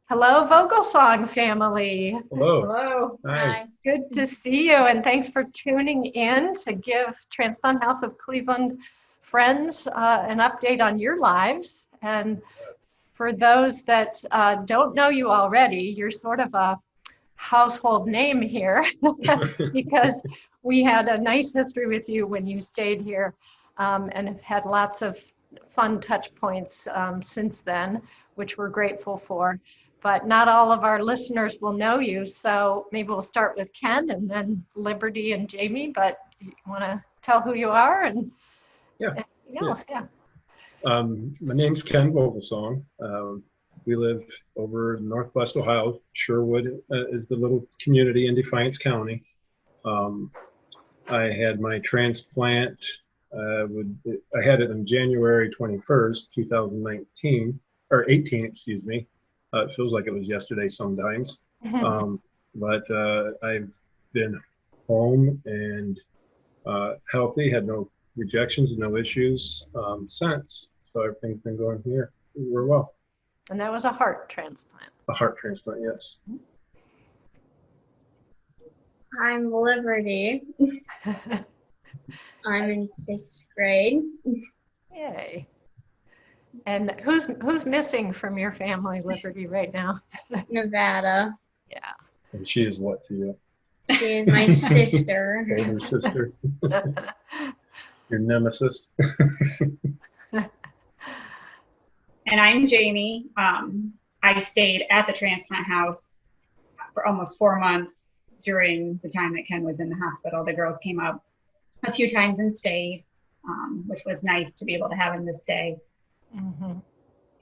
Hello, Volgelsong family. Hello. Hello. Hi. Good to see you, and thanks for tuning in to give Transplant House of Cleveland friends an update on your lives. And for those that don't know you already, you're sort of a household name here because we had a nice history with you when you stayed here, and have had lots of fun touch points since then, which we're grateful for. But not all of our listeners will know you, so maybe we'll start with Ken and then Liberty and Jamie. But you want to tell who you are and Yeah. anything else? Yeah. My name's Ken Volgelsong. We live over in Northwest Ohio. Sherwood is the little community in Defiance County. I had my transplant. I had it on January 21st, 2019, or 18, excuse me. It feels like it was yesterday sometimes. But I've been home and healthy, had no rejections, no issues since. So everything's been going here. We're well. And that was a heart transplant. A heart transplant, yes. I'm Liberty. I'm in sixth grade. Yay. And who's missing from your family, Liberty, right now? Nevada. Yeah. And she is what to you? She is my sister. Older sister. Your nemesis. And I'm Jamie. I stayed at the transplant house for almost 4 months during the time that Ken was in the hospital. The girls came up a few times and stayed, which was nice to be able to have them to stay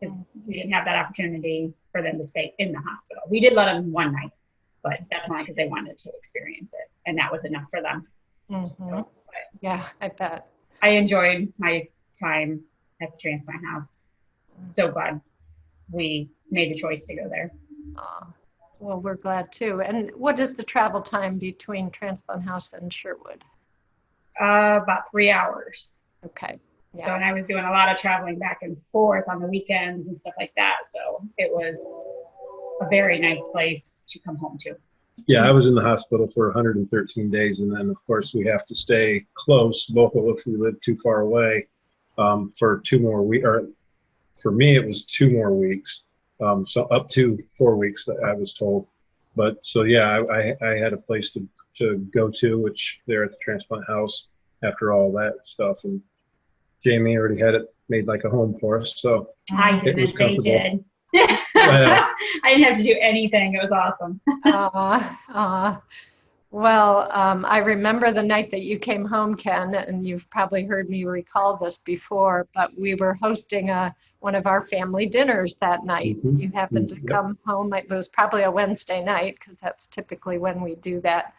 because we didn't have that opportunity for them to stay in the hospital. We did let them one night, but that's only because they wanted to experience it, and that was enough for them. So, Yeah, I bet. I enjoyed my time at the transplant house. So glad we made the choice to go there. Well, we're glad too. And what is the travel time between Transplant House and Sherwood? About 3 hours. Okay. Yeah. So, and I was doing a lot of traveling back and forth on the weekends and stuff like that. So it was a very nice place to come home to. Yeah, I was in the hospital for 113 days, and then of course we have to stay close, both of us. We live too far away for 2 more weeks. Or for me, it was 2 more weeks, so up to 4 weeks that I was told. But so yeah, I had a place to go to, which there at the transplant house after all that stuff, and Jamie already had it made like a home for us, so I it was didn't. They comfortable. did. I didn't have to do anything. It was awesome. Well, I remember the night that you came home, Ken, and you've probably heard me recall this before, but we were hosting one of our family dinners that night. You happened to come home. It was probably a Wednesday night because that's typically when we do that.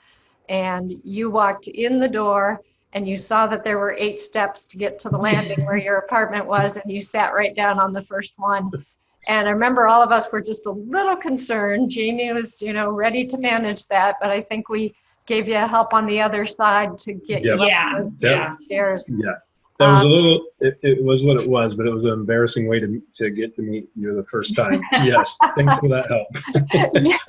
And you walked in the door and you saw that there were 8 steps to get to the landing where your apartment was, and you sat right down on the first one. And I remember all of us were just a little concerned. Jamie was, ready to manage that, but I think we gave you help on the other side to get you up those stairs. Yeah, that was a little. It was what it was, but it was an embarrassing way to get to meet you the first time. Yes, thanks for that help.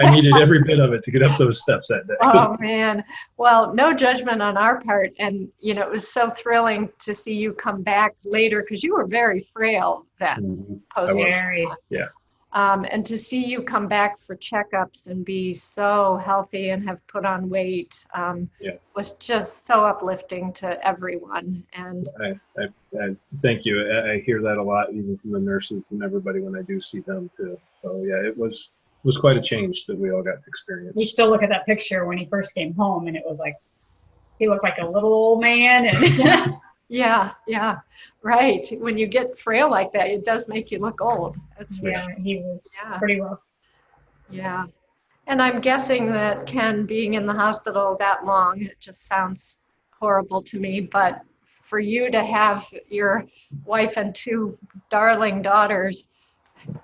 I needed every bit of it to get up those steps that day. Oh man, well, no judgment on our part, and it was so thrilling to see you come back later because you were very frail then. Very. Yeah. And to see you come back for checkups and be so healthy and have put on weight was just so uplifting to everyone. And I thank you. I hear that a lot, even from the nurses and everybody when I do see them too. So yeah, it was quite a change that we all got to experience. We still look at that picture when he first came home, and it was like he looked like a little old man. And yeah, right. When you get frail like that, it does make you look old. That's he was pretty rough. Yeah. And I'm guessing that Ken being in the hospital that long, it just sounds horrible to me, but for you to have your wife and 2 darling daughters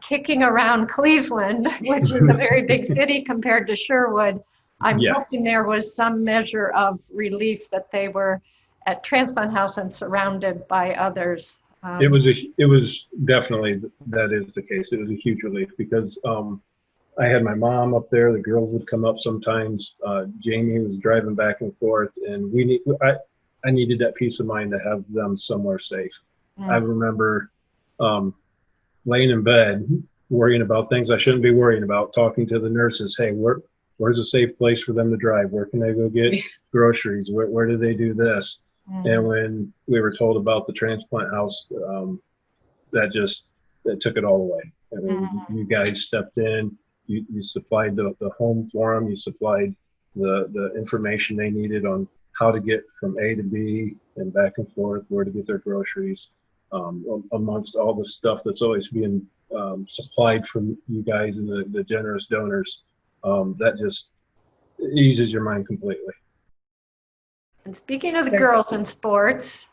kicking around Cleveland, which is a very big city compared to Sherwood, I'm hoping there was some measure of relief that they were at Transplant House and surrounded by others. It was definitely, that is the case. It was a huge relief because I had my mom up there. The girls would come up sometimes. Jamie was driving back and forth, and I needed that peace of mind to have them somewhere safe. I remember laying in bed, worrying about things I shouldn't be worrying about, talking to the nurses. Hey, where's a safe place for them to drive? Where can they go get groceries? Where do they do this? And when we were told about the transplant house, that took it all away. I mean, you guys stepped in. You supplied the home for them. You supplied the information they needed on how to get from A to B and back and forth, where to get their groceries, amongst all the stuff that's always being supplied from you guys and the generous donors. That just eases your mind completely. And speaking of the girls in sports,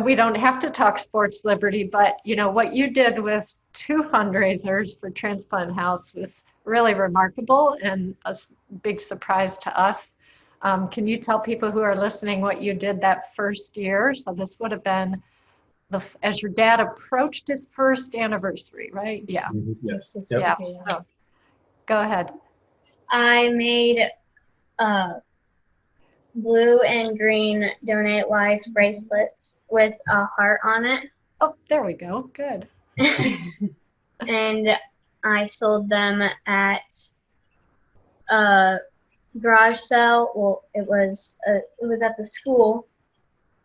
we don't have to talk sports, Liberty, but you know what you did with 2 fundraisers for Transplant House was really remarkable and a big surprise to us. Can you tell people who are listening what you did that first year? So this would have been as your dad approached his first anniversary, right? Yeah. Yes. Yeah. So, go ahead. I made blue and green Donate Life bracelets with a heart on it. Oh, there we go. Good. And I sold them at a garage sale. Well, it was at the school,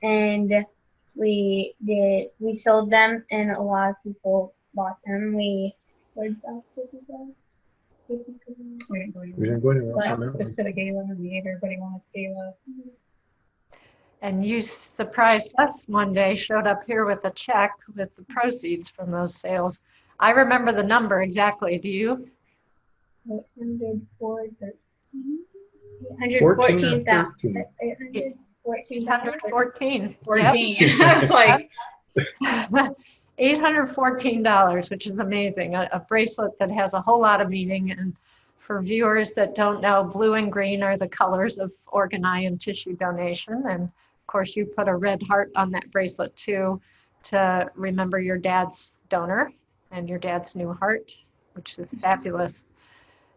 and we sold them, and a lot of people bought them. Where else did we go? We didn't go We anywhere. didn't go anywhere else on that Just one. to the gala, and we gave everybody one at the gala. And you surprised us one day, showed up here with a check with the proceeds from those sales. I remember the number exactly. Do you? 814,000. 814. 14. I was like, $814, which is amazing. A bracelet that has a whole lot of meaning. And for viewers that don't know, blue and green are the colors of organ, eye, and tissue donation. And of course, you put a red heart on that bracelet too to remember your dad's donor and your dad's new heart, which is fabulous.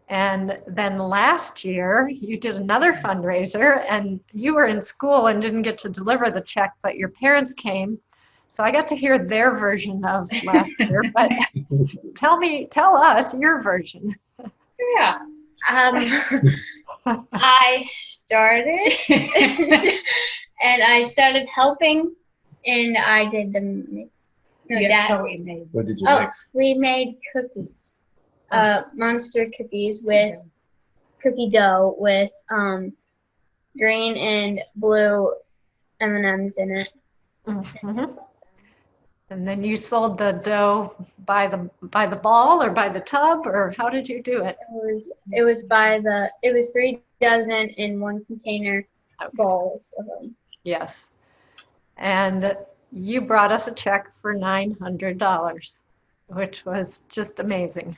And then last year, you did another fundraiser, and you were in school and didn't get to deliver the check, but your parents came. So I got to hear their version of last year, but tell us your version. yeah. I started and I started helping, and I did the mix. No, That's Dad. how we made. What did you Oh, make? we made cookies. Monster cookies with cookie dough with green and blue M&Ms in it. Mhm. And then you sold the dough by the ball or by the tub, or how did you do it? It was 3 dozen in one container balls of them. Yes. And you brought us a check for $900, which was just amazing.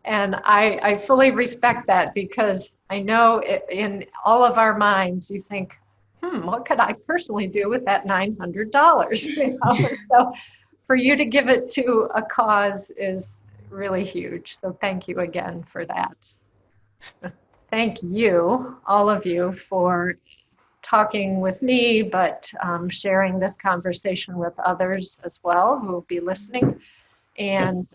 And I fully respect that, because I know in all of our minds, you think, what could I personally do with that $900? You know? So for you to give it to a cause is really huge. So thank you again for that. Thank you, all of you, for talking with me, but sharing this conversation with others as well who will be listening. And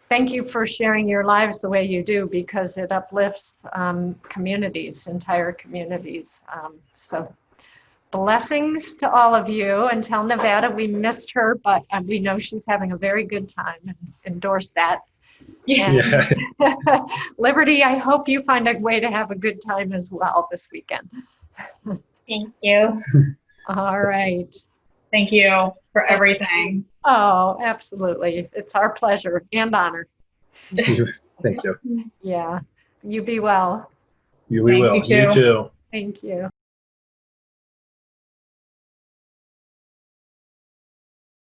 thank you for sharing your lives the way you do, because it uplifts communities, entire communities. So blessings to all of you, and tell Nevada we missed her, but we know she's having a very good time, and endorse that. Yeah. And Liberty, I hope you find a way to have a good time as well this weekend. Thank you. All right. Thank you for everything. Oh, absolutely. It's our pleasure and honor. Thank you. Yeah. You be well. You will. Thanks, you You too. too. Thank you.